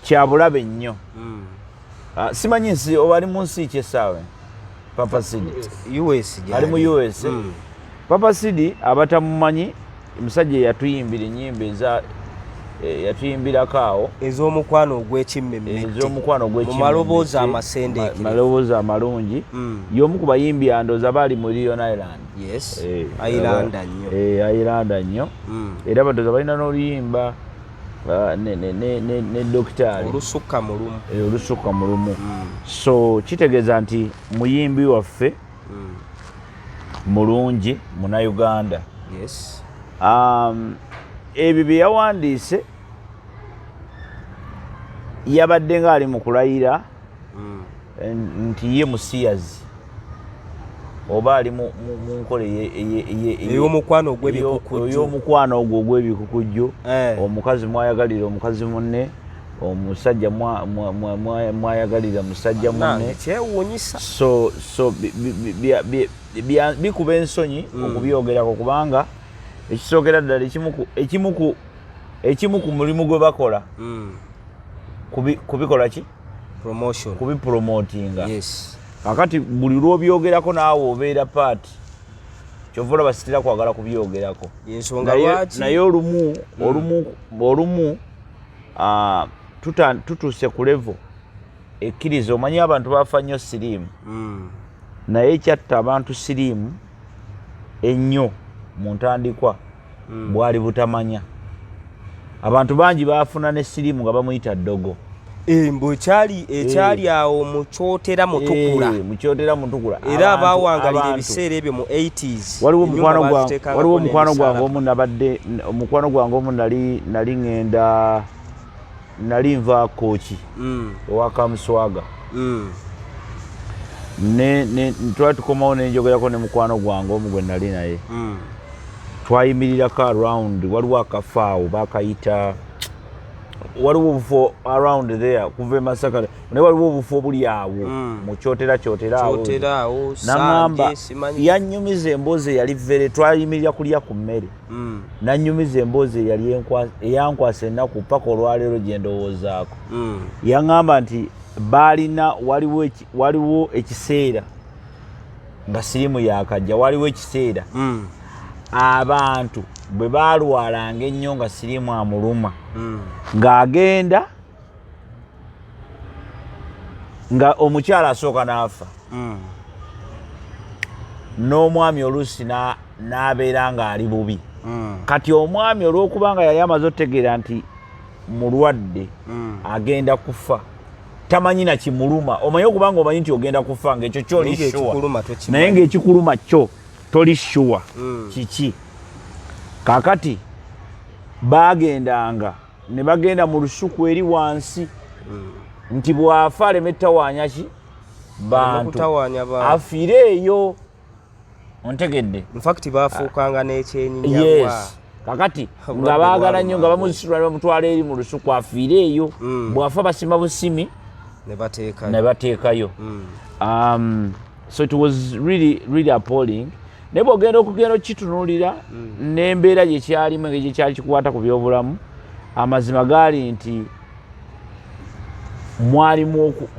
kyabulabe nnyo. Simanyi nsi oba ali mu nsi ki essaawa Papa Sidi? US ali mu US. Papa Sidi abatamumanyi musajja yatuyimbira ennyimba yatuyimbirako awo ez'omukwano ogw'ekimmemmette mu maloboozi amasendeke maloboozi amalungi y'omu ku bayimbi andooza baali mu Leon Island. Yes, Island nnyo Island nnyo era badooza balina n'oluyimba ne dokitaali olusukka mu lumu. So kitegeeza nti muyimbi waffe mulungi Munnayuganda. Yes. Ebyo bye yawandiise yabadde ng'ali mu kulayira nti ye musiyazi oba ali mu nkola ey'omukwano ogwo ogw'ebikukujju. Omukazi mwayagalira omukazi munne, omusajja mwayagalira musajja munne. So bikuba ensonyi okubyogerako kubanga ekisookera ddala ekimu ku mulimu gwe bakola kubikola ki? Kubipromotinga. Kakati buli lw'obyogerako naawe obeera paati kyova olaba sitira kwagala kubyogerako. Naye olumu tutuuse ku levo ekkiriza. Omanyi abantu baafa nnyo siriimu, naye ekyatta abantu siriimu ennyo mu ntandikwa bwali butamanya. Abantu bangi baafuna ne siriimu nga bamuyita ddogo. Mbu ekyali awo mu kyotera mutukula era abaawangalira ebiseera ebyo mu 80s. Waliwo mukwano gwange omu nali ŋŋenda nali nva Kooki owa Kamuswaga twali tukomawo nenjogerako ne mukwano gwange omu gwe nali naye twayimirirako around. Waliwo akafaawo bakayita waliwo obufo around there kuva Masaka naye waliwo obufo obuli awo mu kyotera awo. N'aŋŋamba yannyumiza emboozi eyali vere twayimirira kulya ku mmere nannyumiza emboozi eyali eyankwasa ennaku paka olwaleero gye ndowoozaako. Yaŋŋamba nti waliwo ekiseera nga siriimu yakajja, waliwo ekiseera abantu bwe baalwalanga ennyo nga siriimu amuluma ng'agenda nga omukyala asooka n'afa n'omwami oluusi n'abeera ng'ali bubi. Kati omwami olw'okuba nga yali amaze otegeera nti mulwadde agenda kufa tamanyi na kimuluma. Omanyi okuba nga omanyi nti ogenda kufa ng'ekyo ky'oli shuwa, naye ng'ekikuluma kyo toli shuwa kiki. Kaakati bagendanga ne bagenda mu lusuku eri wansi nti bw'afa aleme tawaanya ki bantu afiire eyo. Ontegedde? Infact baafuukanga n'ekyenyinya. Kakati nga baagala nnyo nga bamuzisirwa ne bamutwala eri mu lusuku afiire eyo. Bw'afa basima busimi ne bateekayo. So it was really appalling. Naye bw'ogenda okugenda okitunuulira n'embeera gye kyalimu engeri gye kyali kikwata ku byobulamu, amazima gaali nti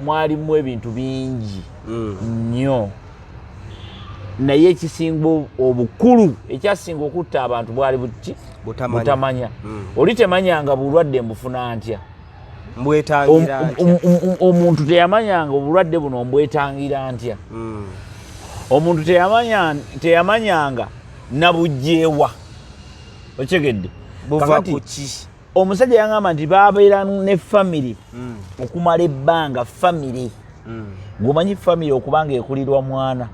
mwalimu ebintu bingi nnyo, naye ekisinga obukulu ekyasinga okutta abantu bwali butamanya. Oli temanyanga bulwadde mbufuna ntya, omuntu teyamanyanga obulwadde buno mbwetangira ntya, omuntu teyamanyanga nabujjeewa. Okigedde? Omusajja yaŋŋamba nti baabeera ne famire okumala ebbanga. Famire gwomanyi famire okubanga ekulirwa mwana.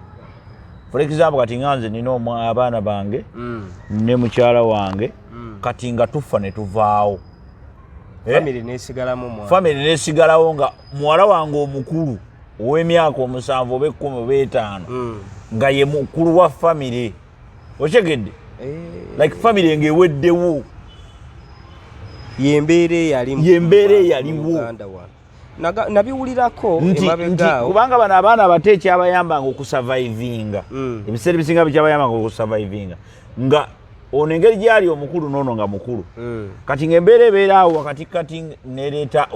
For example kati nganze nina abaana bange ne mukyala wange kati nga tufa ne tuvaawo. Famire neesigalawo nga muwala wange omukulu ow'emyaka 7 oba 10 oba 5 nga ye mukulu wa famire. Okigedde? Like famire ng'eweddewo. Yembeera eyaliwo. Nabiwulirako emabegaawo kubanga bano abaana abato ekyabayambanga okusurvivinga ebiseera ebisinga bikyabayambanga okusurvivinga nga ono engeri gyali omukulu n'ono nga mukulu kati ng'embeera ebeera awo wakati kati nereeta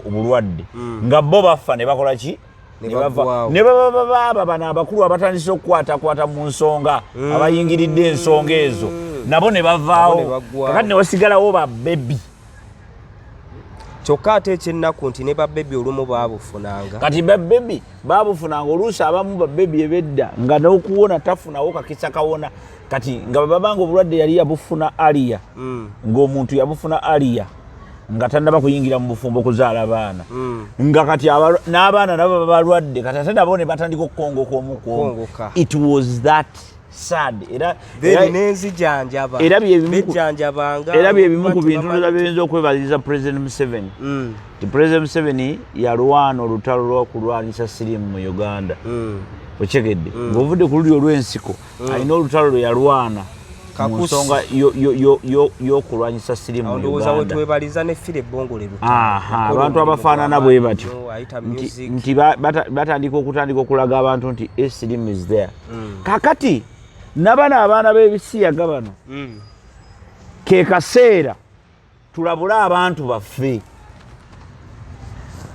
obulwadde nga bo bafa ne bakola ki ne baba bano abakulu abatandise okukwatakwata mu nsonga abayingiridde ensonga ezo nabo ne bavaawo kakati ne wasigalawo babebi kyokka ate ekyennaku nti ne babebi olumu baabufunanga kati babebi baabufunanga oluusi abamu babebi ebedda nga n'okuwona tafunawo kakisa kawona kati nga babanga obulwadde yali yabufuna aliya ng'omuntu yabufuna aliya nga tannaba kuyingira mu bufumbo okuzaala abaana nga kati n'abaana nabo babalwadde kati ate nabo ne batandika okukongoka omuku it was that sad era byebimu ku bintu byenza okwebaliriza President Museveni President Museveni yalwana olutalo lw'okulwanyisa siriimu mu Uganda okyegedde ng'ovudde ku luli olw'ensiko alina olutalo lwe yalwana mu nsonga y'okulwanyisa siriimu mu Uganda abantu abafaanana bwe batyo nti batandika okulaga abantu nti siriimu is there kakati nabana abaana b'ebisiyaga bano ke kaseera tulabule abantu baffe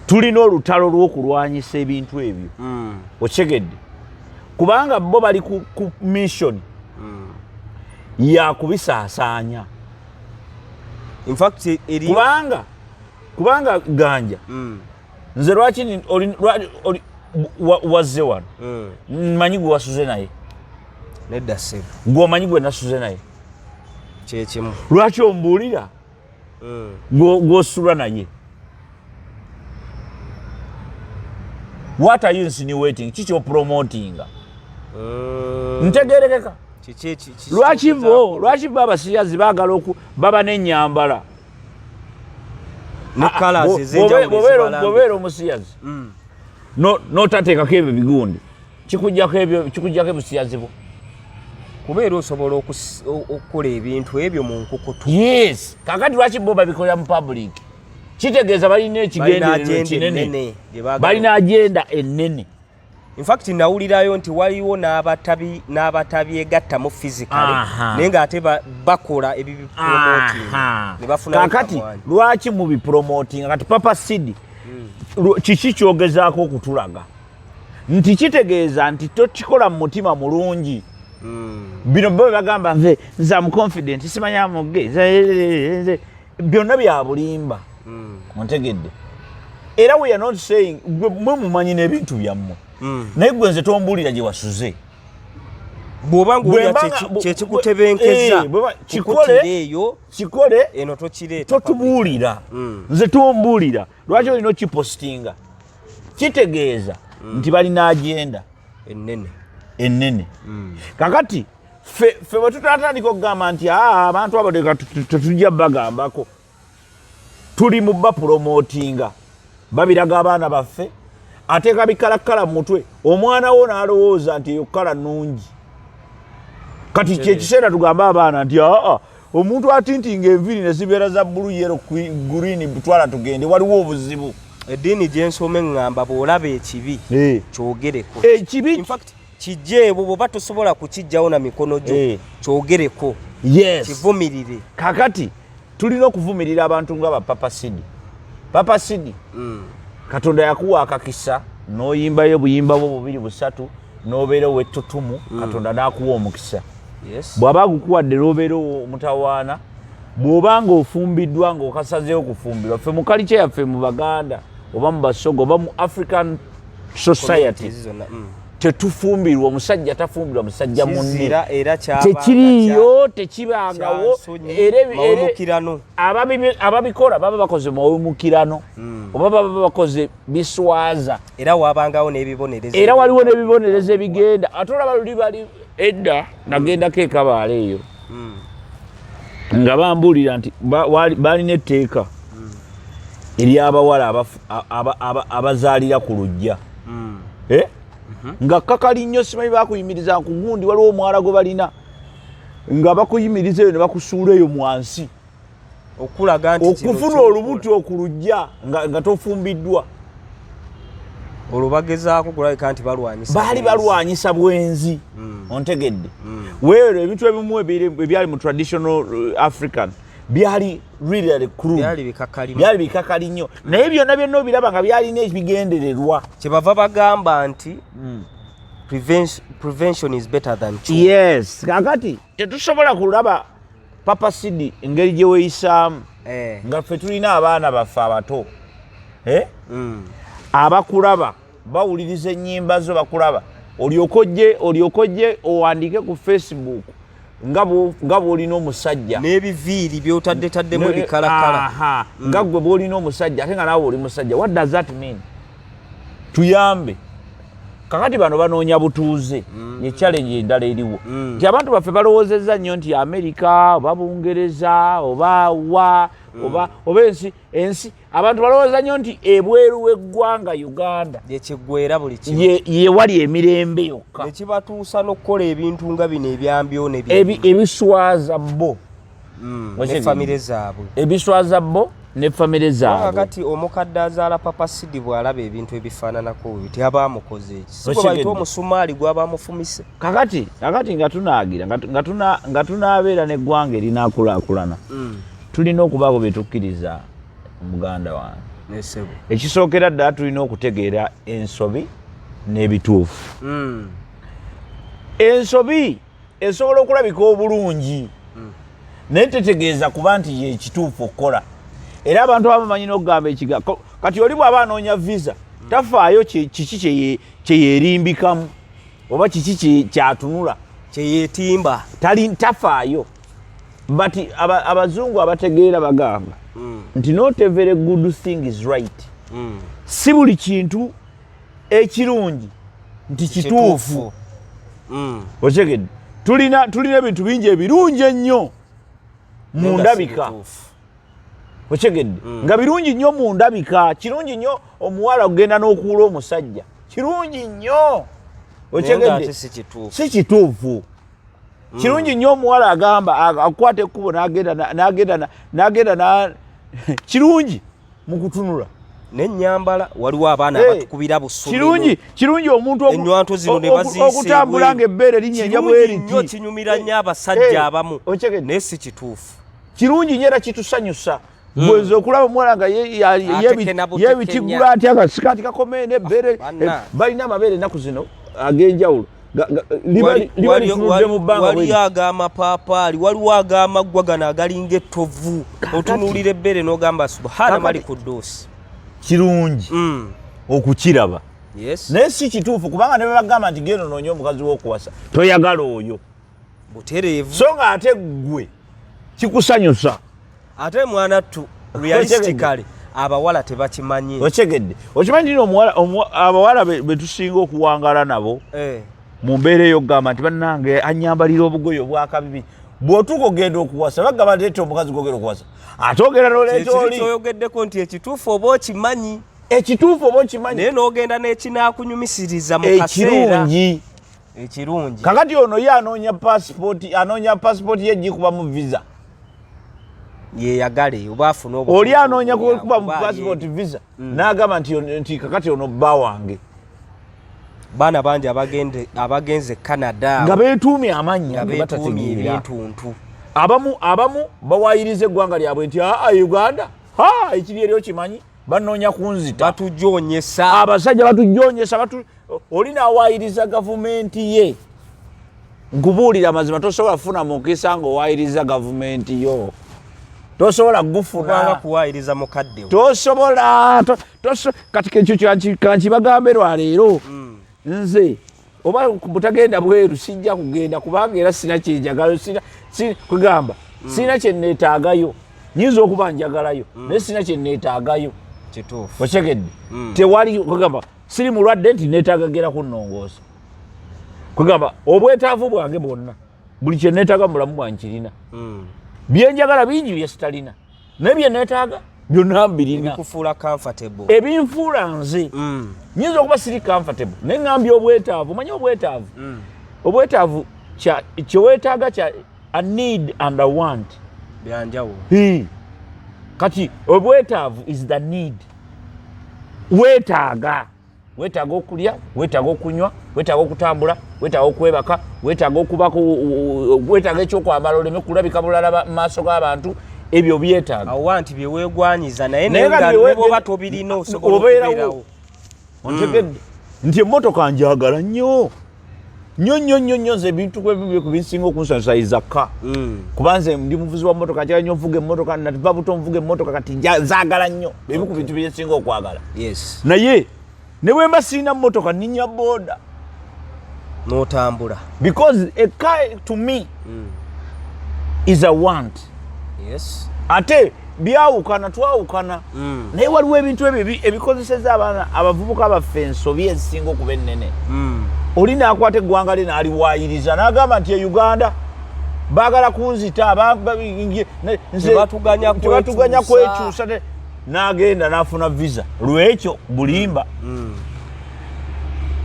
tulina olutalo lw'okulwanyisa ebintu ebyo okyegedde kubanga bo bali ku mission ya kubisaasaanya kubanga ganja nze lwaki wazze wano mmanyi gwe wasuze naye nedda sebo ng'omanyi gwe nasuze naye kyekimu lwaki ombuulira gw'osulwa naye what are you insinuating kiki opromotinga ntegerekeka lwaki bo abasiyazi baagala baba n'ennyambala bw'obeera omusiyazi n'otateekako ebyo bigundi kikujjako ebusiyazi bwo kubeera osobola okukola ebintu ebyo mu nkukutu yes kakati lwaki bo babikolera mu public kitegeeza balina ekigendererwa kinene balina agenda ennene in fact nawulirayo nti waliwo n'abatabyegattamu physically naye ng'ate bakola ebibipromoting ne bafuna kakati lwaki mu bipromoting kati Papa Sidi kiki kyogezaako okutulaga nti kitegeeza nti tokikola mu mutima mulungi bino bo bagamba nze am confident simanya muge byonna bya bulimba ontegedde era we are not saying mwe mumanyi n'ebintu byammwe naye gwe nze tombuulira gye wasuze bw'oba ng'olya kyekikutebenkeza kikole eno tokireeta totubuulira nze tombuulira lwaki olina okipostinga kitegeeza nti balina agenda ennene kakati ffe bwe tutatandika okugamba nti abantu abo tetujja bagambako tuli mu bapromotinga babiraga abaana baffe ateeka bikalakkala mu mutwe omwana wo n'alowooza nti eyo kkala nnungi kati kyekiseera tugambe abaana nti omuntu atintinga enviiri ne zibeera za bbulu yero green twala tugende waliwo obuzibu eddiini gyensoma eŋŋamba bw'olaba ekibi kyogereko ekibi in fact kijjeebo bw'oba tosobola kukijjawo na mikono gyo kyogereko kivumirire kakati tulina okuvumirira abantu nga Papa Sidi Katonda yakuwa akakisa n'oyimbayo buyimba bwo bubiri busatu n'obeera ow'ettutumu Katonda n'akuwa omukisa bw'aba gukuwadde n'obeera omutawaana bw'obanga ofumbiddwa ng'okasazeewo okufumbirwa ffe mu kalica yaffe mu Baganda oba mu Basoga oba mu African Society tetufumbirwa omusajja tafumbirwa musajja munne tekiriyo tekibangawo ababikola baba bakoze mawumukirano oba baba bakoze biswaza era wabangawo n'ebibonereza ebigenda ate olaba luli bali edda nagendako ekabaala eyo nga bambuulira nti balina etteeka ery'abawala abazaalira ku lujja nga kakali nnyo simanyi bakuyimiriza ku gundi waliwo omwala gwe balina nga bakuyimiriza eyo ne bakusuula eyo mwansi okulaga nti okufuna olubuto okulujja nga tofumbiddwa olubagezaako kulabika nti balwanyisa bwenzi ontegedde weero ebintu ebimu ebyali mu traditional African byali really crude byali bikakali nnyo naye byonna obiraba nga byalina ebigendererwa kyebava bagamba nti prevention is better than cure. Yes kakati tetusobola kulaba papa sidi engeri gye weeyisaamu nga ffe tulina abaana baffe abato abakulaba bawuliriza ennyimba zo bakulaba olyokojje owandiike ku Facebook nga bw'olina omusajja n'ebiviiri by'otaddetaddemu ebikalakala nga gwe bw'olina omusajja ate nga naawe oli musajja. What does that mean? Tuyambe kakati bano banoonya butuuze ye challenge endala eriwo nti abantu baffe balowoozezza nnyo nti Amerika oba Bungereza oba ensi abantu balowooza nnyo nti ebweru w'eggwanga Uganda yekiggwera buli kimu ye wali emirembe yokka nekibatuusa n'okukola ebintu nga bino ebyambyo ebiswaza bo n'effamire zaabwe ebiswaza bo n'effamire zaabwe. Kakati omukadde azaala papa sidi bw'alaba ebintu ebifaananako biti aba amukoze eki si gwe bayita omusumaali gw'aba amufumise. kakati nga tunaagira nga tunaabeera n'eggwanga erinaakulaakulana tulina okubaako bye tukkiriza omuganda wange. Ekisookera ddala tulina okutegeera ensobi n'ebituufu. Ensobi esobola okulabika obulungi naye tetegeeza kuba nti ye kituufu okukola era abantu abamanyi n'okugamba ekigambo kati oli bw'aba anoonya visa tafaayo kiki kyeyeerimbikamu oba kiki kyatunula kyeyeetimba tafaayo but abazungu abategeera bagamba nti not every good thing is right. Si buli kintu ekirungi nti kituufu. Otegedde tulina ebintu bingi ebirungi ennyo mu ndabika otegedde nga birungi nnyo mu ndabika kirungi nnyo omuwala okugenda n'okuula omusajja kirungi nnyo otegedde si kituufu. Kirungi nnyo omuwala agamba akwata ekkubo n'agenda kirungi mu kutunula n'ennyambala waliwo abaana abatukubira busomero kirungi omuntu ennywanto zino ne baziise okutambula ng'ebbeere linnyenya bweri nnyo kinyumira nnyo abasajja abamu naye si kituufu. Kirungi nnyo era kitusanyusa bwenza okulaba omuwala nga yeebitiggula atya akasikaati kakomeye n'ebbeere balina amabeere ennaku zino ag'enjawulo waliyo ag'amapaapaali waliwo ag'amaggwa gano agalinga ettovu otunuulira ebbeere n'ogamba subhana mali kudduusi. Kirungi okukiraba naye si kituufu kubanga ne bagamba nti genda onoonya omukazi w'okuwasa toyagala oyo butereevu so nga ate gwe kikusanyusa ate mwanattu realistically abawala tebakimanyi. Otegedde okimanyi nti abawala betusinga okuwangala nabo mu mbeera ey'okugamba nti bannange anyambalira obugoye obwakabibi bw'otuuka ogenda okuwasa bagamba leeta omukazi gwogenda okuwasa ate ogenda n'oleeta oli kyoyogeddeko nti ekituufu oba okimanyi naye n'ogenda n'ekinaakunyumisiriza mu kaseera ekirungi. Kakati ono ye anoonya paasipooti ye gikuba mu visa yeyagale oba afuna oli anoonya kuba mu paasipooti visa n'agamba nti kakati ono bba wange. Baana bangi abagenze Canada nga beetuumye amannya batategeera abamu bawaayiriza eggwanga lyabwe nti Uganda ekiri eri okimanyi banoonya kunzita batujoonyesa abasajja batujoonyesa oli n'awaayiriza gavumenti ye. Nkubuulira amazima tosobola kufuna mukisa ng'owaayiriza gavumenti yo tosobola gufuna kuwaayiriza mukadde tosobola kati ekyo kankibagambe lwaleero nze oba butagenda bweru sijja kugenda kubanga era sina kyenjagalo kugamba sina kyenneetaagayo nyinza okuba njagalayo naye sina kyenneetaagayo kituufu otegedde tewali kugamba siri mulwadde nti neetaaga gera kunnongoosa kugamba obwetaavu bwange bwonna buli kyenneetaaga mu bulamu bwange kirina byenjagala bingi byesitalina naye byenneetaaga byonna mbirina ebikufuula comfortable ebinfuula nze nyinza okuba siri comfortable naye ngambye obwetaavu manyi obwetaavu kyeweetaaga kya a need and a want byanjawulo kati obwetaavu is the need weetaaga weetaaga okulya, weetaaga okunywa, weetaaga okutambula, weetaaga okwebaka, weetaaga okubako, weetaaga ekyokwambala oleme kulabika bulala mu maaso g'abantu. Ebyo byetaaga. Awo nti bye weegwanyiza naye nga bw'oba tobirina osobola okubeerawo. Ontegedde nti emmotoka njagala nnyo. Nnyo nze ebintu binsinga okunsanyusayiza ka. Kuba nze ndi muvuzi wa mmotoka, njagala nnyo nvuga emmotoka, nava buto nvuga emmotoka kati nzaagala nnyo. Ebimu ku bintu bye nsinga okwagala. Naye ne bwe mba sirina mmotoka nninnya booda. N'otambula. Because a car to me is a want. Ate byawukana twawukana. Naye waliwo ebintu ebyo ebikozeseza abaana abavubuka baffe ensobi ezisinga okuba ennene. Oli n'akwata eggwanga lye n'aliwaayiriza n'agamba nti Uganda baagala kunzita tebatuganya kwekyusa n'agenda n'afuna visa. Lwekyo bulimba.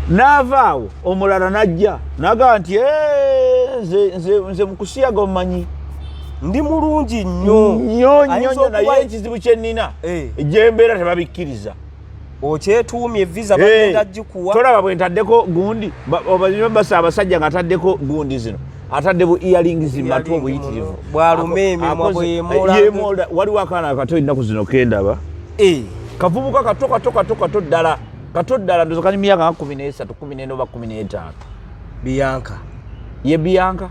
N'avaawo omulala n'ajja n'agamba nti nze mukusiyaga omumanyi ndi mulungi nnyo naye ekizibu kye nnina egyembeera tebabikkiriza. Okyetuumye visa bagenda gikuwa. Tolaba bwe ntaddeko gundi basa abasajja ng'ataddeko gundi zino atadde bu earrings matu obuyitirivu bwalume emimwa bw'emoola. Waliwo akaana kato ennaku zino kendaba kavubuka kato ddala ndoza kali myaka 13 14 oba 15. Bianca ye Bianca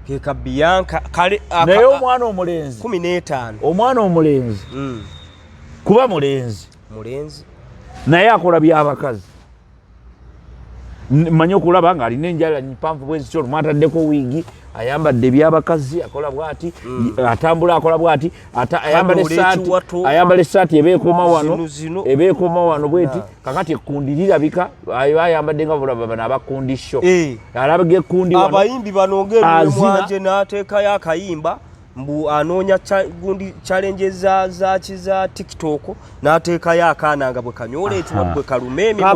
keka Bianca kale naye omwana omulenzi 15 omwana omulenzi kuba mulenzi naye akola by'abakazi. Mmanyi okulaba ng'alina enjala mpanvu bwe zityo, olumwataddeko wiigi, ayambadde by'abakazi akola bw'ati, atambula akola bw'ati, ayambala essaati ebeekoma wano bw'eti. Kakati ekkundi lirabika ayambadde nga bulaba bano abakundisho. Alabaga ekkundi wano abayimbi bano ng'emwanje n'ateekayo akayimba mbu anoonya gundi challenge za TikTok n'ateekayo akaana nga bwe kanyola ekiwa bwe kalume emimwa.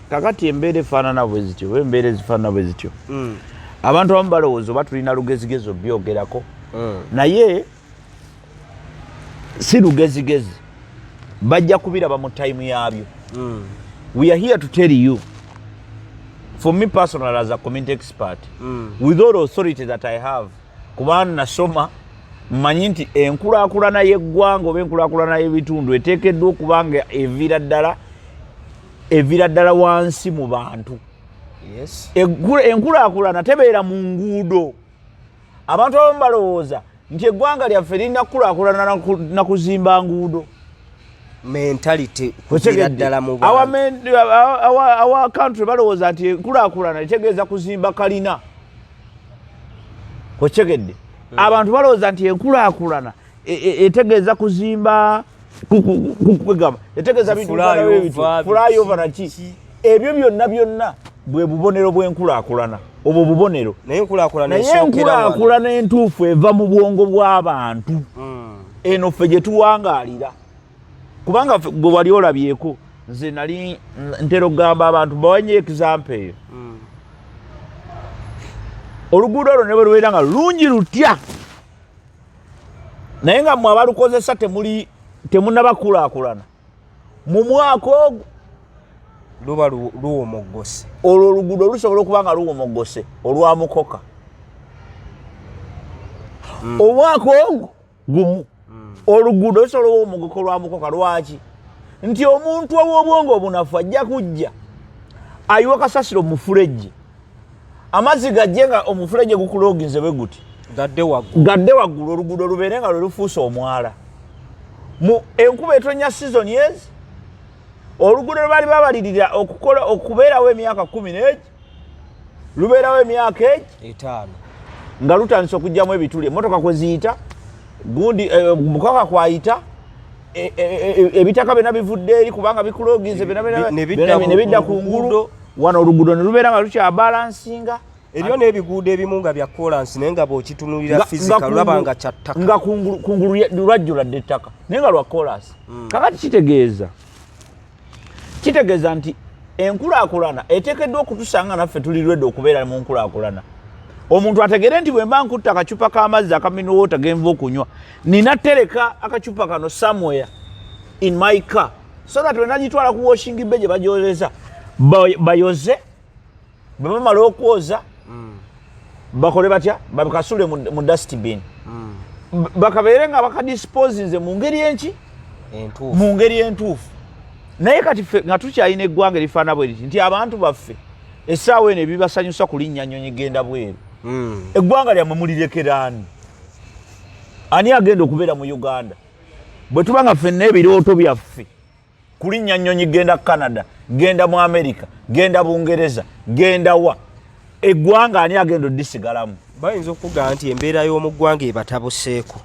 Kakati embeera efaanana bwe zityo, embeera ezifaanana bwe zityo. Abantu abamu balowooza oba tulina lugezigezi obyogerako. Naye si lugezigezi, bajja kubiraba mu time yabyo. We are here to tell you, for me personally as a community expert, with all authority that I have, kubanga nasoma mmanyi nti enkulaakulana y'eggwanga oba enkulaakulana y'ebitundu eteekeddwa okuba nga evira ddala wansi mu bantu. Enkulaakulana tebeera mu nguudo. Abantu abamu balowooza nti eggwanga lyaffe lirina kulaakulana na kuzimba nguudo. Mentality kuzira ddala mu bantu. Our country balowooza nti enkulaakulana etegeeza kuzimba kalina. Okyegedde abantu balowooza nti enkulaakulana etegeeza kuzimba etegeeza bintu flyover naki. Ebyo byonna bwe bubonero bw'enkulaakulana. Obwo bubonero. Naye enkulaakulana entuufu eva mu bwongo bw'abantu. Eno ffe gye tuwangaalira. Kubanga gwe wali olabyeko, nze nali ntera okugamba abantu bawanye example eyo. Oluguudo olwo ne bwe lubeera nga lungi lutya, naye nga mmwe abalukozesa temunnabakulaakulana, mu mwaka ogwo luba luwomoggose. Olwo oluguudo lusobola okuba nga luwomoggose olwamukoka. Omwaka ogwo gumu oluguudo lusobola okuwomogoka olwamukoka. Lwaki? Nti omuntu ow'obwongo obunafu ajja kujja ayiwa kasasiro mu fulejje, amazzi gajje nga omufulejje gukulooginze bwe guti gadde waggulu, oluguudo lubeere nga lwe lufuuse omwala. Mu enkuba etonya season ezi, oluguudo lwe baali babalirira okubeerawo emyaka 10 lubeerawo emyaka 5 nga lutandise okujjamu ebituli. Emmotoka kwe ziyita, gundi mukoka kwayita, ebitaka byonna bivudde eri kubanga bikulooginze ne bidda ku ngulu. Wano oluguudo ne lubeera nga lukyabalansinga. Eriyo n'ebiguudo ebimu nga bya kolansi naye nga bw'okitunulira physical laba nga kya ttaka. Nga kungulu lwajjuladde ettaka naye nga lwa kolansi. Kakati kitegeeza nti enkulaakulana eteekeddwa okutusanga naffe tuli lwedde okubeera mu nkulaakulana. Omuntu ategere nti bwe mba nkutta akacupa k'amazzi aka mineral water genva okunywa, nina tereka akacupa kano somewhere in my car so that when agitwala ku washing bay gye bagyozesa bayoze bwe bamala okwoza bakole batya babikasule mu dustbin bakabeere nga bakadisposinze mu ngeri enki mu ngeri entuufu naye kati ffe nga tukyalina eggwanga erifaana bwe riti nti abantu baffe essaawa eno ebibasanyusa kulinnya nnyonyi genda bweru eggwanga lyammwe mulirekeraani ani agenda okubeera mu Uganda bwe tuba nga ffenna ebirooto byaffe kulinnya nnyonyi genda Canada genda mu America genda Bungereza genda wa eggwanga ani agenda odisigalamu bayinza okugamba nti embeera y'omu ggwanga ebatabuseeko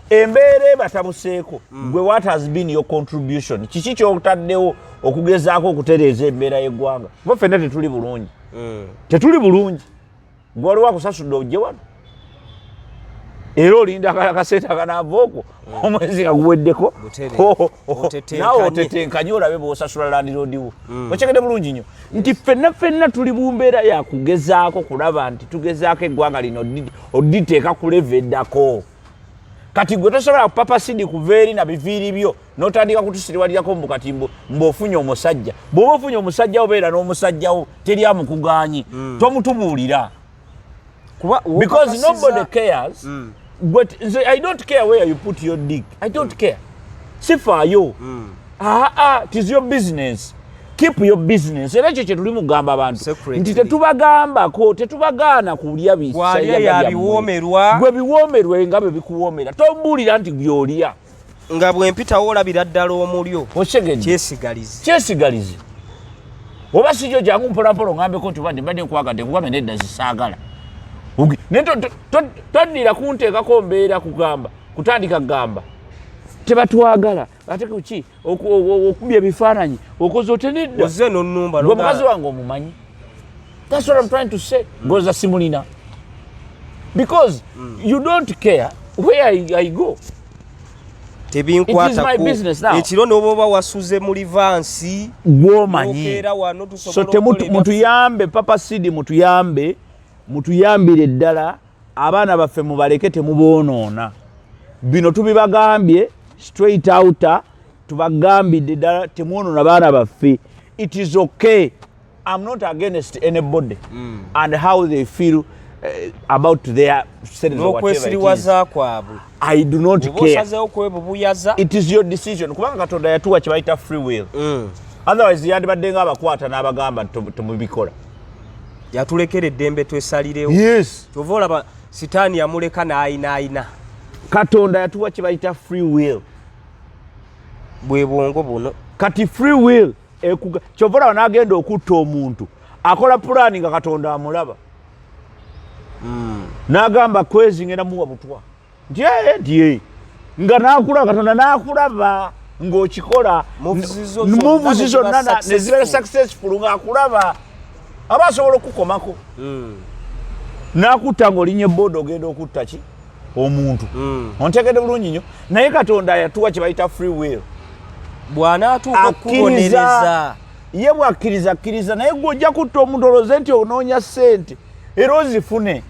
gwe what has been your contribution kiki kyotaddewo okugezaako okutereeza embeera y'eggwanga kuba ffenna tetuli bulungi gwe waliwo akusasudde ojje wano era olinda akaseeta akanaavooko omwezi nga guweddeko naawe otetenkanye olabe bw'osasula landiroodiwo okyegedde bulungi nnyo nti ffenna tuli mu mbeera yakugezaako kulaba nti tugezaako eggwanga lino oditeeka ku leve eddako kati gwe tosobola kupapa sidi kuva eri na biviiri byo n'otandika kutusiriwalirako mukatimbo mb'ofunye omusajja bw'oba ofunye omusajja obeera n'omusajjawo teri amukugaanyi tomutubuulira because nobody cares but I don't care where you put your dick. I don't care. Sifaayo. It is your business. Keep your business. Era kye tuli mugamba abantu. Nti tetubagambako, tetubagaana kulya bisaya ya biwomerwa. Gwe biwomerwe nga bwe bikuwomera. Tombuulira nti gy'olya. Nga bwe mpita olabira ddala omulyo. Okyegedde. Kyesigalize. Oba si kyo jangu mpolampola ngambeko nti mbadde nkwagadde kuba nedda zisaagala. Todira kunteekako mbeera kugamba kutandika kugamba tebatwagala ate kuki okubya ebifaananyi okoze otenedda oze nonnumba gwe mukazi wange omumanyi. That's what I'm trying to say. Ngoza simulina because you don't care where I go. Tebinkwatako ekiro n'oba wasuze mu livansi gwomanyi so mutuyambe papa sidi mutuyambire ddala abaana baffe mubaleke temuboonoona bino tubibagambye straight out tubagambidde ddala temwonoona baana baffe. It is okay. I'm not against anybody and how they feel about their status or whatever it is. I do not care. It is your decision. Kubanga Katonda yatuwa kye bayita free will. Otherwise yandibadde nga abakwata n'abagamba temubikola. Yatulekera eddembe twesalirewo. Yes. Kyova olaba sitaani yamuleka n'ayina. Katonda yatuwa kye bayita free will. Bwe bwongo buno. Kati free will kyova olaba n'agenda okutta omuntu akola pulaani nga Katonda amulaba. N'agamba kwezi ngenda muwa butwa. Nti nga n'akulaba Katonda n'akulaba ng'okikola muvuzi zonna ne zibeera successful ng'akulaba. Aba asobola okukomako n'akutta ng'olinya ebooda ogenda okutta ki omuntu ontegedde bulungi nnyo naye Katonda yatuwa kye bayita free will bw'anaatuuka okubonereza ye bw'akkiriza naye gw'ojja kutta omuntu olowooze nti onoonya ssente era ozifune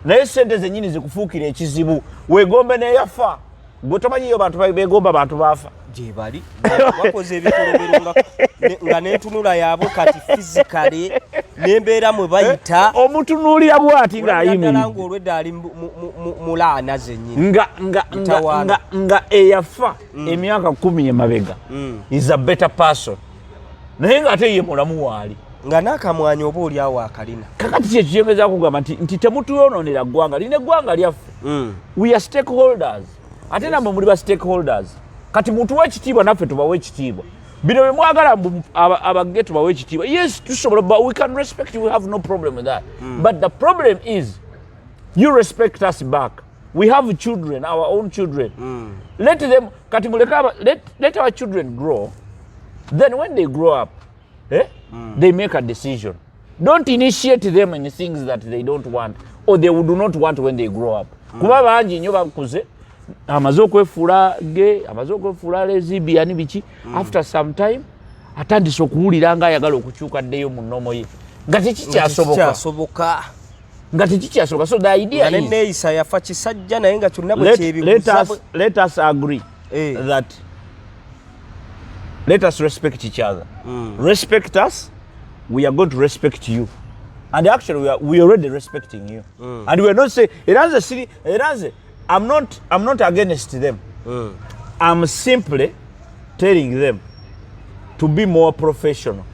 naye ssente zennyini zikufuukira ekizibu weegombe neeyafa gwe tomanyiyo bantu beegomba bantu baafa gye bali bakoze ebikolobero nga n'entunula yaabwe kati fizikale n'embeera mwe bayita omutunuulira bw'ati ng'ayimiridde ng'olwedda ali mu laana zennyini nga eyafa emyaka 10 emabega is a better person naye ng'ate ye mulamu waali nga n'akamwanyi oba oli awo akalina kakati kyekyo kyengeza kugamba nti temutuyonoonera ggwanga lina eggwanga lyaffe we are stakeholders ate namwe muli ba stakeholders kati mutuwe ekitiibwa naffe tubawe ekitiibwa bino bye mwagala abagge tubawe ekitiibwa yes tusobola but we can respect you, we have no problem with that but the problem is you respect us back. We have children, our own children. Let them kati muleka let our children grow, then when they grow up they make a decision. Don't initiate them in things that they don't want or they do not want when they grow up. Kuba bangi nnyo bakuze amaze okwefuula ge amaze okwefuula lesbian biki after some time atandise okuwulira nga ayagala okukyuka ddeyo mu nnomo ye nga tekikyasoboka so the idea is neeyisa yafa kisajja naye nga kyonna bwe kyebiguza let us agree that Let us respect each other. Respect us, we are going to respect you. And actually, we are already respecting you. And we are not saying, I'm not against them. I'm simply telling them to be more professional,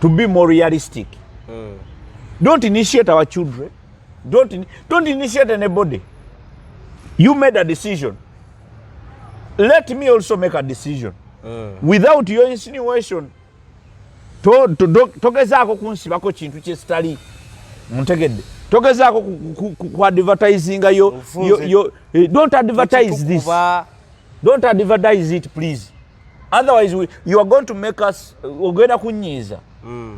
to be more realistic. Don't initiate our children. Don't initiate anybody. You made a decision. Let me also make a decision. Without your insinuation. Togezaako kunsibako kintu kyestali. Muntegedde. Togezaako ku advertising yo. Don't advertise this. Don't advertise it, please. Otherwise, you are going to make us ogenda kunyiza.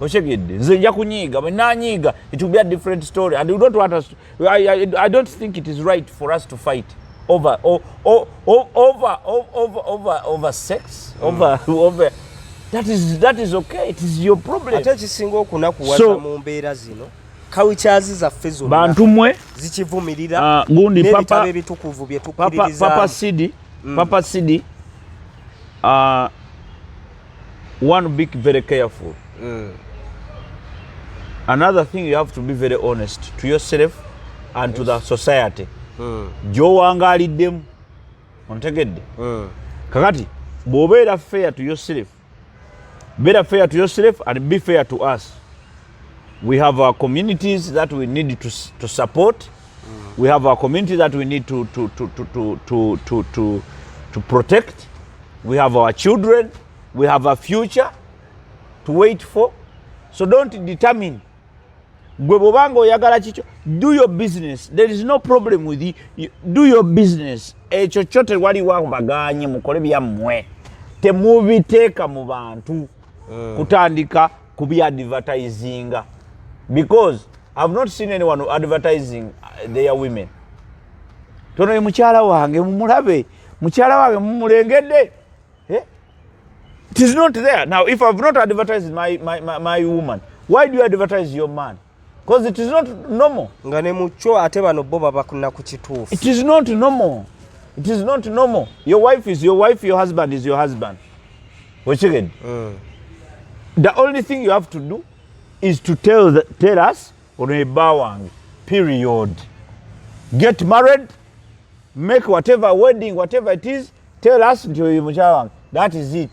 Oshegedde. Nze nja kunyiga. Nanyiga. It will be a different story. And you don't want us. I don't think it is right for us to fight over sex. Over. That is okay. It is your problem. Ate kisinga okunakuwaza mu mbeera zino. Kawichazi za fezo. Bantumwe zikivumirira. Gundi papa ebitukuvu bye tukiririza. Papa Sidi. One, be very careful. Another thing, you have to be very honest to yourself and to the society. Jo wangaliddemu. Ontegedde. Kakati bw'obeera fair to yourself. Better fair to yourself and be fair to us. We have our communities that we need to support. We have our community that we need to protect. We have our children. We have a future to wait for. So don't determine. Gwe bobanga oyagala kicho, do your business. There is no problem with you. Do your business. Ekyo kyote wali wabaganye mukole byammwe. Temubiteeka mu bantu. Kutandika kubi advertisinga. Because I've not seen anyone advertising their women. Tono mukyala wange mumulabe. Mukyala wange mumulengedde. It is not there. Now, if I've not advertised my woman, why do you advertise your man? Because it is not normal. Ngane mucho ate bano bo babakuna ku kituufu. It is not normal. It is not normal. Your wife is your wife, your husband is your husband. What you get? The only thing you have to do is to tell us on a bawang, period. Get married, make whatever wedding, whatever it is, tell us that is it.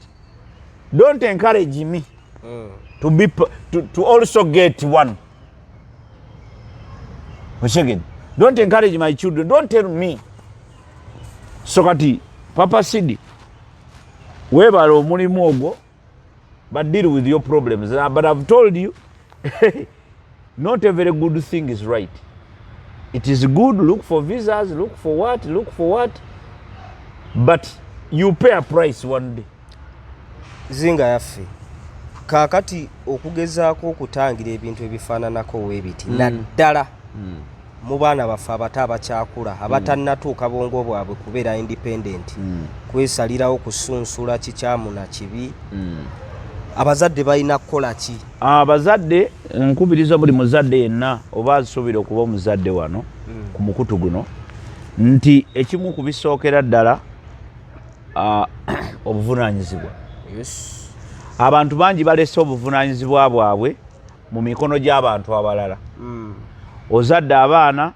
Don't encourage me to also get one. Don't encourage my children. Don't tell me. Sokati, Papa Sidi, webale omulimu ogwo, but deal with your problems. But I've told you, not a very good thing is right. It is good, look for visas, look for what. But you pay a price one day. Zinga yaffe. Kakati okugezaako okutangira ebintu ebifaananako weebiti. Naddala. Mu baana baffe abato abakyakula abatannatuuka bongo bwabwe kubeera independent. Kwesalirawo kusunsula kikyamu na kibi. Abazadde balina kukola ki? Abazadde nkubiriza buli muzadde yenna oba asobola okuba omuzadde wano ku mukutu guno nti ekimu ku bisookera ddala obuvunaanyizibwa. Yes. Abantu bangi balese obuvunaanyizibwa bwabwe mu mikono gy'abantu abalala. Ozadde abaana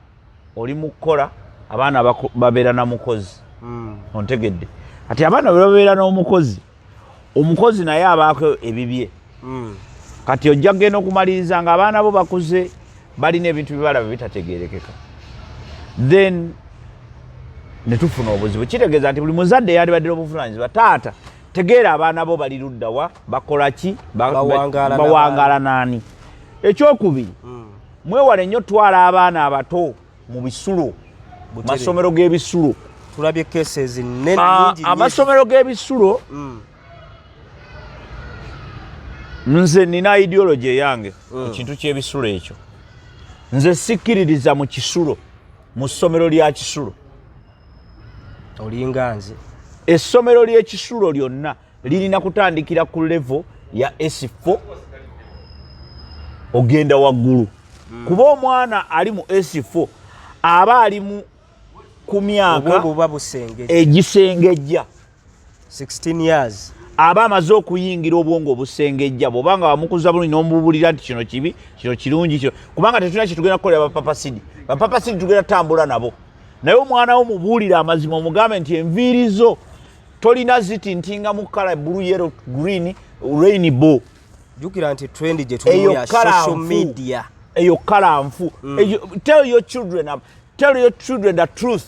oli mu kukola abaana babeera na mukozi. Ontegedde. Ati abaana babeera n'omukozi. Omukozi naye abaako ebibye. Kati ojja kugenda okumaliriza nga abaana bo bakuze balina ebintu bibalaba bitategeerekeka. Then ne tufuna obuzibu. Kitegeeza nti buli muzadde yali badde obuvunaanyizibwa. Taata tegeera abaana bo bali ludda wa bakola ki bawangaala naani. Ekyokubiri mwewale nnyo twala abaana abato mu bisulo, masomero g'ebisulo. Tulabye cases nnene nyingi. Amasomero g'ebisulo nze nina ideology eyange ku kintu ky'ebisulo ekyo. Nze sikkiririza mu kisulo, mu ssomero lya kisulo. Olinga nze. Essomero ly'ekisulo lyonna lirina kutandikira ku level ya S4 ogenda waggulu. Kuba omwana ali mu S4 aba ali mu ku myaka egisengejja 16 years. aba amaze okuyingira obwongo obusengejja bw'obanga bamukuza bulungi n'omubulira nti kino kibi kino kirungi kino kubanga tetulina kitugenda kukolera bapapasidi tugenda tambula nabo naye omwana wo mubuulira amazima omugambe nti enviiri zo tolina zitintinga mu kala blue yellow green rainbow jukira nti trend gye tuli ya social media eyo kala nfu tell your children the truth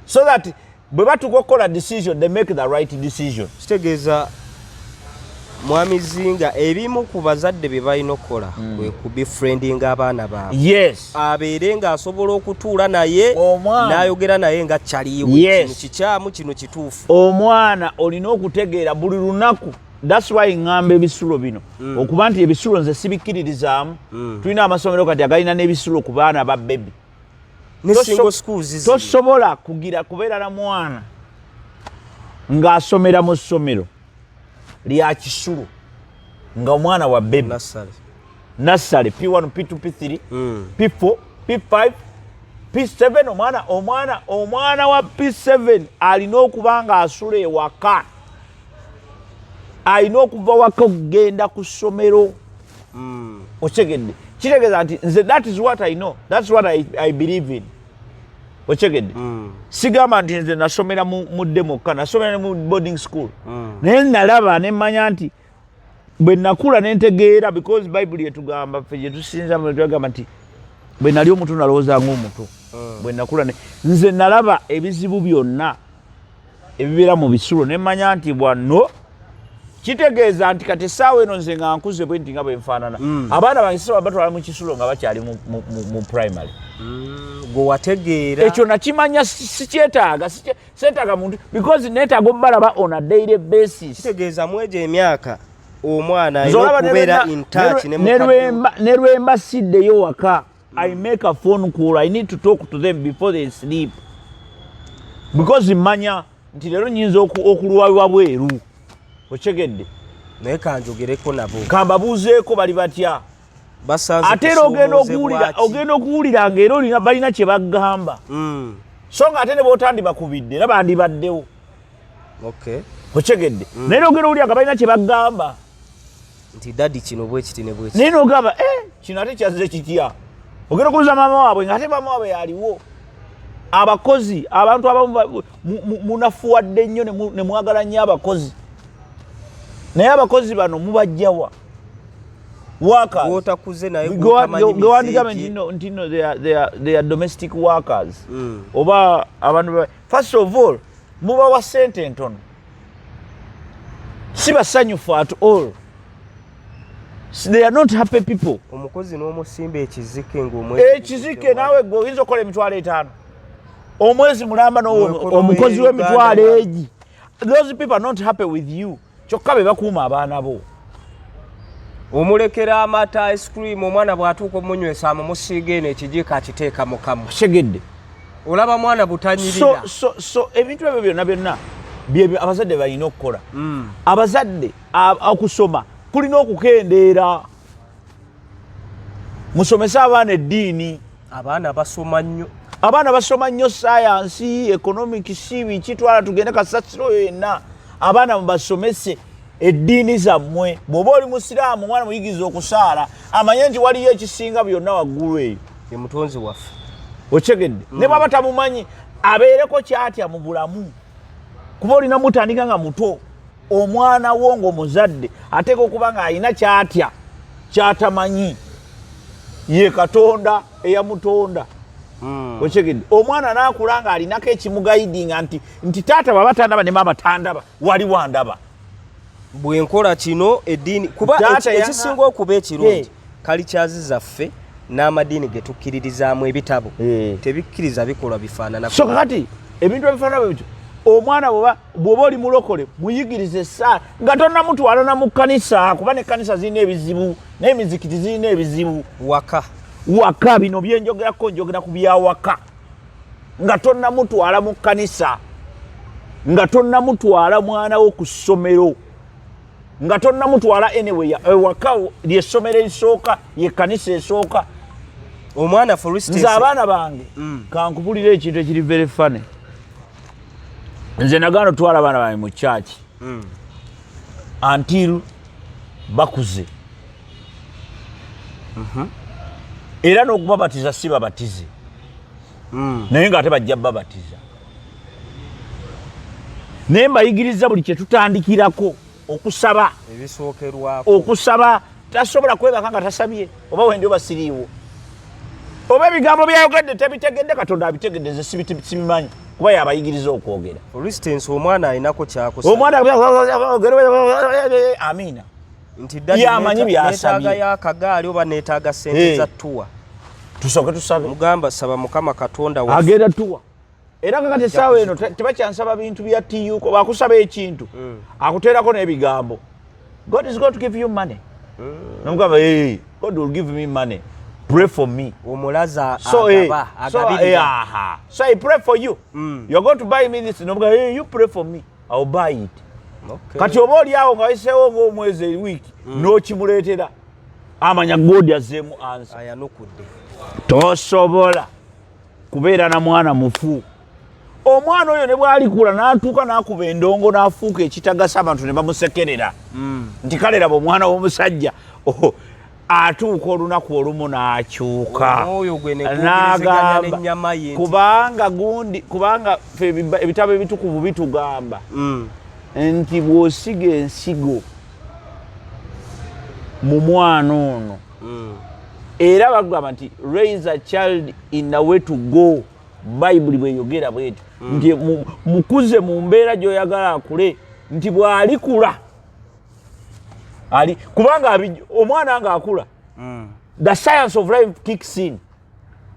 so that bwe batuka okukola decision they make the right decision. Kitegeeza mwami Zinga ebimu ku bazadde bye balina okukola kwe kubefriendinga abaana baabwe. Yes. Abeere nga asobola okutuula naye n'ayogera naye nga kyaliwe. Kino kikyamu kino kituufu. Omwana olina okutegeera buli lunaku. That's why ngamba ebisulo bino okuba nti ebisulo nze sibikkiririzaamu tulina amasomero kati agalina n'ebisulo ku baana ba baby. Tosobola kubeera na mwana ng'asomera mu ssomero lya kisulo nga omwana wa baby nassale P1 P2 P3 P4 P5 P7 omwana wa P7 alina okuba nga asula ewaka alina okuva waka okugenda ku ssomero okyegedde kitegeeza nti nze that is what I know, that's what I believe in. Okyegedde sigamba nti nze nasomera mu demoka nasomera mu boarding school naye nalaba nemmanya nti bwe nakula nentegeera because Bible yetugamba ffe gye tusinza twagamba nti bwe nali omuto nalowooza ng'omuto bwe nakula nze nalaba ebizibu byonna ebibeera mu bisulo nemmanya nti bwano kitegeeza nti kati essaawa eno nze nga nkuze bwe nti nga bwe nfaanana abaana bange sisaba batwala mu kisulo nga bakyali mu primary gwe wategeera ekyo nakimanya sikyetaaga muntu because neetaaga obbalaba on a daily basis. Kitegeeza mwejo emyaka omwana alina okubeera in touch ne lwemba siddeyo waka I make a phone call, I need to talk to them before they sleep because mmanya nti leero nyinza okulwalwa bweru. Okyegedde naye kanjogereko nabo kambabuuzeeko bali batya ate era ogenda okuwulira ng'era balina kye bagamba so nga ate ne bootandibakubidde era bandibaddewo okyegedde naye ogenda owulira nga balina kye bagamba nti dadi kino bwekiti ne bwekiti naye n'ogamba kino ate kyazze kitya ogenda okubuuza maama waabwe ng'ate maama waabwe yaliwo. Abakozi abantu abamu munafuwadde nnyo ne mwagala nnyo abakozi naye abakozi bano mubajjawa workers they are domestic workers oba abantu first of all mubawa sente ntono si basanyufu at all. They are not happy people. Omukozi n'omusimba ekizike ekizike naawe gwe oyinza okukola emitwalo 5 omwezi mulamba omukozi w'emitwalo egi. Those people are not happy with you. Kyokka be bakuuma abaana bo. Omulekera amata ice cream omwana bw'atuuka omunywesa amumusiiga eno ekijika akiteeka mu kamwa. Segedde. Olaba mwana butanyirira. So ebintu ebyo byonna bye abazadde balina okukola. Abazadde okusoma kulina okukendeera. Musomese abaana eddiini. Abaana basoma nnyo. Abaana basoma nnyo science, economics, kitwala tugende kasasiro yenna. Abaana mubasomese eddiini zammwe. Bw'oba oli musiraamu omwana muyigirize okusaala amanye nti waliyo ekisinga byonna waggulu eyo. Ye mutonzi waffe. Okyegedde. Ne bw'aba tamumanyi abeereko kyatya mu bulamu. Kuba olina mutandika nga muto. Omwana wo ng'omuzadde ateeka okuba ng'alina kyatya kyatamanyi. Ye Katonda eyamutonda. Okyegedde. Omwana n'akula ng'alinako ekimugayidinga nti taata baba tandaba ne maama tandaba wali wandaba. Bwe nkola kino eddiini kuba ekisinga okuba ekirungi kalityazi zaffe n'amadiini ge tukkiririzaamu ebitabo tebikkiriza bikolwa bifaanana. So kakati ebintu ebifaanana bwe bityo omwana bw'oba oli mulokole muyigirize essaala nga tonnamutwala na mu kkanisa kuba n'ekkanisa zirina ebizibu n'emizikiti zirina ebizibu. Waka bino byenjogerako njogera ku byawaka nga tonnamutwala mu kkanisa nga tonnamutwala mwana wo ku ssomero nga tonnamutwala anyway ewaka ly'essomero erisooka y'ekkanisa esooka. Omwana for instance nze abaana bange kankubulira ekintu ekiri very funny. Nze nagaana otwala abaana bange mu church until bakuze. Era n'okubabatiza si babatize. Naye ng'ate bajja babatiza. Naye mbayigiriza buli kye tutandikirako okusaba. Ebisookerwako. Okusaba tasobola kwebaka nga tasabye oba wendi oba siriiwo. Oba ebigambo byayogedde tebitegedde Katonda abitegedde sibimanyi kuba yabayigiriza okwogera. For instance omwana alinako kyakosa. Omwana amina. Nti ddala yamanyi byasabye. Neetaaga y'akagaali oba neetaaga ssente za ttuwa. Tusooke tusabe. Mugamba saba Mukama Katonda wa. Agenda ttuwa. Era kakati essaawa eno tebakyansaba bintu bya TU oba akusaba ekintu akuteerako n'ebigambo. God is going to give you money. Nomugamba hey, God will give me money. Pray for me. Omulaza agabirira. So I pray for you. You're going to buy me this. Nomugamba hey, you pray for me. I'll buy it. Okay. Kati oba oli awo nga wayiseewo ng'omwezi wiiki n'okimuleetera amanya God azzeemu ansa. Ayanukudde. Tosobola kubeera na mwana mufu. Omwana oyo ne bwalikula n'atuuka n'akuba endongo n'afuuka ekitagasa abantu ne bamusekerera. Nti kale laba omwana w'omusajja atuuka olunaku olumu n'akyuka. Oyo gwe ne kugiriziganya n'ennyama ye. Kubanga ebitabo ebitukuvu bitugamba nti bw'osiga ensigo mu mwana ono era bagamba nti raise a child in a way to go. Bible bweyogera bwetyo nti mukuze mu mbeera gy'oyagala akule nti bw'alikula kubanga omwana ng'akula the science of life kicks in.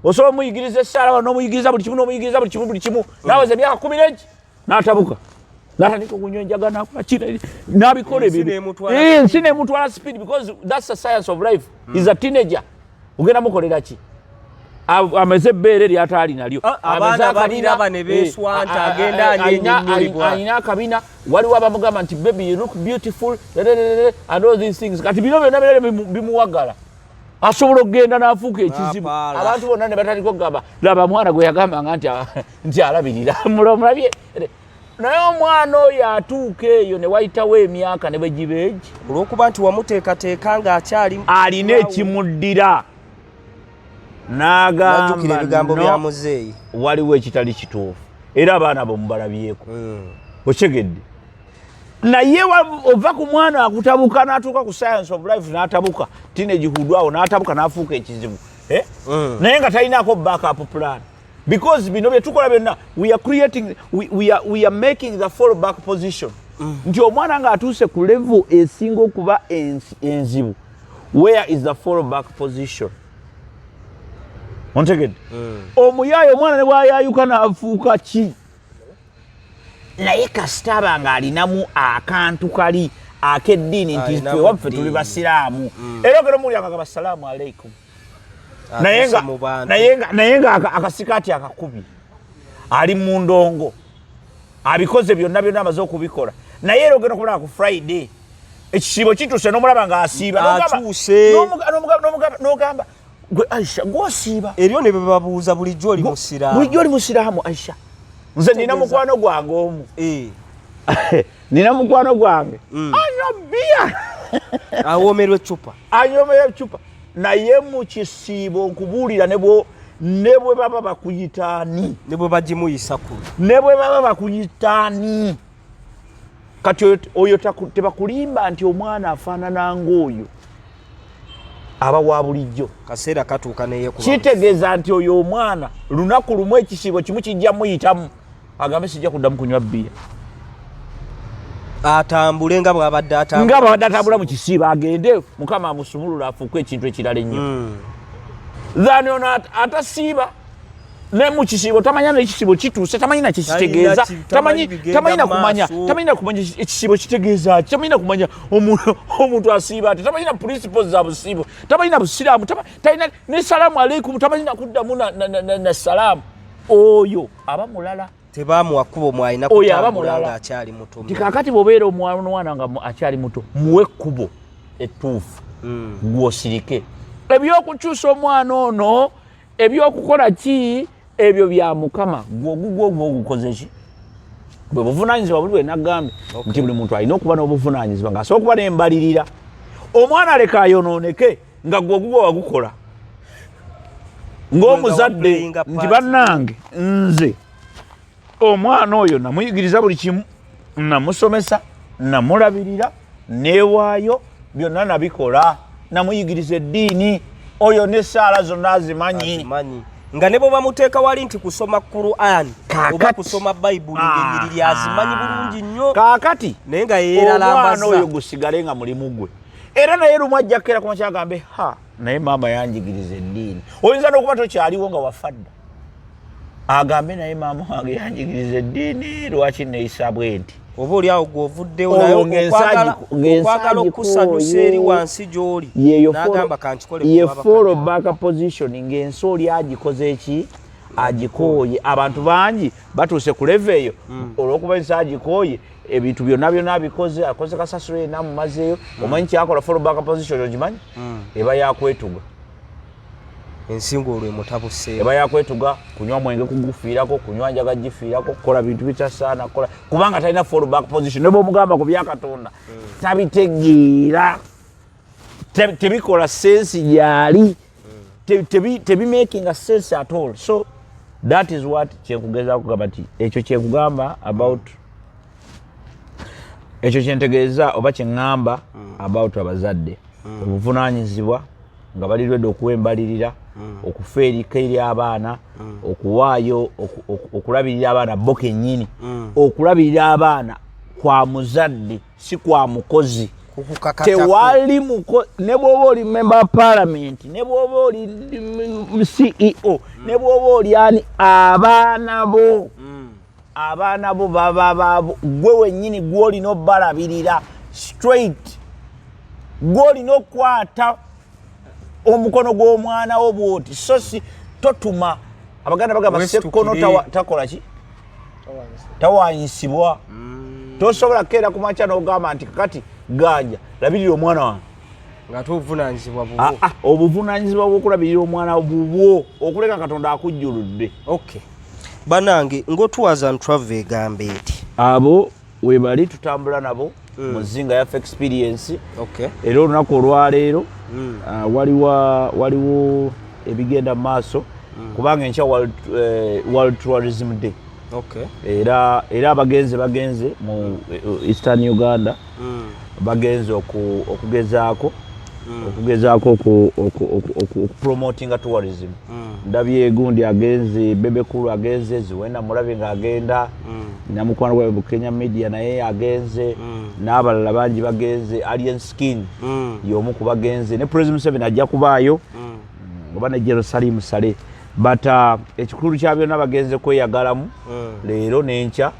Osobola omuyigiriza essaala n'omuyigiriza buli kimu n'aweza emyaka 10 n'atabuka n'atandika okunyonjaga n'akwakira n'abikola ensi n'emutwala speed because that's the science of life. Is a teenager. Ogenda mukolera ki? Ameze ebbeere ly'ataali nalyo. Abaana baliraba ne beeswanta agenda anyenyonnyolibwa. Alina akabina waliwo abamugamba nti baby you look beautiful and all these things. Kati bino byonna bimuwagala. Asobola okugenda n'afuuka ekizibu. Abantu bonna ne batandika okugamba laba mwana gwe yagambanga nti alabirira. Mulabye. Naye omwana oyo atuuka eyo ne wayitawo emyaka ne bwe gibeegi. Olw'okuba nti wamuteekateeka ng'akyali alina ekimuddira. N'agamba ebigambo bya muzeeyi waliwo ekitali kituufu era abaana bomubalabyeko okyegedde naye ova ku mwana akutabuka n'atuuka ku science of life n'atabuka teenage hudwawo n'atabuka n'afuuka ekizibu naye nga talinaako backup plan because bino bye tukola byonna we are creating we are making the fall back position nti omwana ng'atuuse ku level esinga okuba enzibu where is the fall back position? Ontegedde omuyaayo omwana ne bw'ayaayuka n'afuuka ki naye kasita aba ng'alinamu akantu kali ak'eddiini nti ffe waffe tuli basiraamu era ogera omulyanga nga bassalaamu aleikum naye nga akasikaati akakubi ali mu ndongo abikoze byonna amaze okubikola naye era ogenda okubona ku Friday ekisiibo kituuse n'omulaba ng'asiiba n'ogamba gwe Aisha gwosiiba eryo ne bebabuuza bulijjo oli musiraamu Aisha nze nina mukwano gwange omu nina mukwano gwange anywa bbiya awoomerwa eccupa naye mu kisiibo nkubuulira ne bwe baba bakuyitaani ne bwe bagimuyisa kulu ne bwe baba bakuyitaani kati oyo tebakulimba nti omwana afaanana ng'oyo aba wa bulijjo kaseera katuuka neyekuba kitegeeza nti oyo omwana lunaku lumu ekisiibo kimu kijja muyitamu agambe sijja kuddamu kunywa bbiya atambule nga bw'abadde atambula mu kisiibo agende Mukama amusumulula afuuke ekintu ekirala ennyo thani ono atasiiba ne mu kisiibo tamanya n'ekisiibo kituuse tamanyi nakyo kitegeeza tamanyi na kumanya ekisiibo kitegeeza tamanyi na kumanya omuntu asiiba ati tamanyi na principles za busiibo tamanyi na busiraamu talina ne salaamu aleikum tamanyi na kuddamu na salaamu oyo aba mulala tebaamuwa kkubo mwalina kutambula ng'akyali muto kakati bw'obeera omwana nga akyali muto muwe ekkubo ettuufu gw'osirike ebyokukyusa omwana ono ebyokukola ki ebyo bya Mukama gwogugwo ogukoze ki bwe buvunanyizibwa buli bwe nagambye nti buli muntu alina okuba n'obuvunanyizibwa ng'asobola okuba n'embalirira. Omwana aleka ayonooneke nga gwe ogugwa wagukola ng'omuzadde nti bannange nze omwana oyo namuyigiriza buli kimu, namusomesa, namulabirira, neewaayo, byonna nabikola, namuyigiriza eddiini, oyo n'essaala zonna azimanyi. Nga ne bwe bamuteeka wali nti kusoma Quran oba kusoma Bayibuli ng'ennyiriri azimanyi bulungi nnyo. Kaakati naye nga yeeralambaza omwana oyo gusigale nga mulimu gwe. Era naye lumu ajja kkeera ku makya agambe naye maama yanjigiriza eddiini. Oyinza n'okuba tokyaliwo nga wafadda agambe naye maama wange yanjigiriza eddiini lwaki neeyisa bwe nti. Oba oli awo gw'ovuddewo naye okwagala okusanyusa eri wansi gy'oli n'agamba kankikole. Ye follow back position ng'ensi oli agikoze eki agikooye. Abantu bangi batuuse ku level eyo olw'okuba ensi agikooye ebintu byonna byonna abikoze, akoze kasasiro yenna mumazeeyo. Omanyi kyakola follow back position ogimanyi? Eba yakwetuga. Ensingo olwo emutabuse. Eba yakwetuga kunywa mwenge kugufiirako, kunywa njaga gifiirako, kukola bintu bitasaana kukola. Kubanga talina follow back position. Ne bw'omugamba ku bya Katonda tabitegeera. Tebikola sense gyali. Tebi making a sense at all. So that is what kyenkugezaako kugamba nti ekyo kyenkugamba about ekyo kyentegeeza oba kyeŋŋamba about abazadde obuvunaanyizibwa nga balirwedde okuwembalirira okufeerika eri abaana okuwaayo okulabirira abaana bo kennyini okulabirira abaana kwa muzadde si kwa mukozi. Tewali ne bw'oba oli member of parliament, ne bw'oba oli CEO, ne bw'oba oli ani, abaana bo baba gwe wennyini gw'olina obbalabirira straight, gw'olina okukwata omukono gw'omwana wo bw'oti so si totuma. Abaganda bagamba ssekkono takola ki? Tawaanyisibwa. Tosobola kkeera ku makya n'ogamba nti kakati ganja labirira omwana wange ng'ate obuvunaanyizibwa bubwo. Obuvunaanyizibwa bw'okulabirira omwana bubwo okuleka Katonda akujjuludde. Okay. Banange ng'otuwaza Travel egamba eti abo we bali tutambula nabo mu Zinga Yaffe Experience. Okay. Era olunaku olwaleero waliwo ebigenda mu maaso kubanga enkya World Tourism Day. Okay. Era bagenze mu Eastern Uganda bagenze okugezaako promoting tourism. Ndabye Gundi agenze, Bebekulu agenze, Ziwenda Mulabe ng'agenda, Namukwano gwa Kenya Media naye agenze, n'abalala bangi bagenze, Alien Skin y'omu ku bagenze, ne President Museveni ajja kubaayo oba ne Jerusalem Sale. But ekikulu kya byonna bagenze kweyagalamu leero n'enkya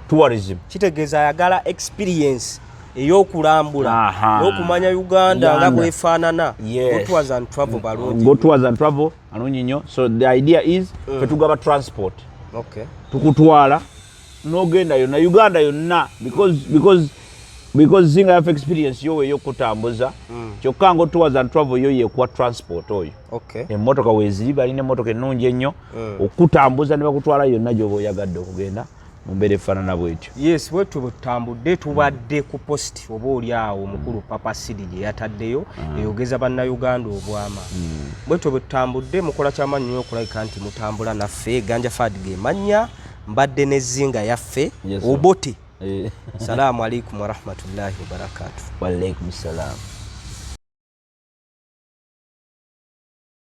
tourism. Kitegeeza ayagala experience ey'okulambula n'okumanya Uganda nga bwefaanana. Go tours and travel balungi. Go tours and travel alungi nnyo. So the idea is tugaba transport. Okay. Tukutwala n'ogenda yonna Uganda yonna because Zinga Yaffe Experience yo eyokutambuza kyokka ngo tours and travel yo yekuwa transport oyo. Okay. Emmotoka weeziri balina emmotoka ennungi ennyo okutambuza ne bakutwala yonna gy'oba oyagadde okugenda mu mbeera efaanana bw'etyo. Yes, bwe tutambudde tubadde ku post oba oli awo omukulu Papa Sidi gye yataddeyo eyogeza bannayuganda obwama. Bwe tutambudde mukola ky'amanyi nnyo okulabika nti mutambula naffe. Ganja Fad ge mannya mbadde ne Zinga Yaffe Obote. Salaamu alaikum wa rahmatullahi wa barakatuh. Wa alaikum salaam.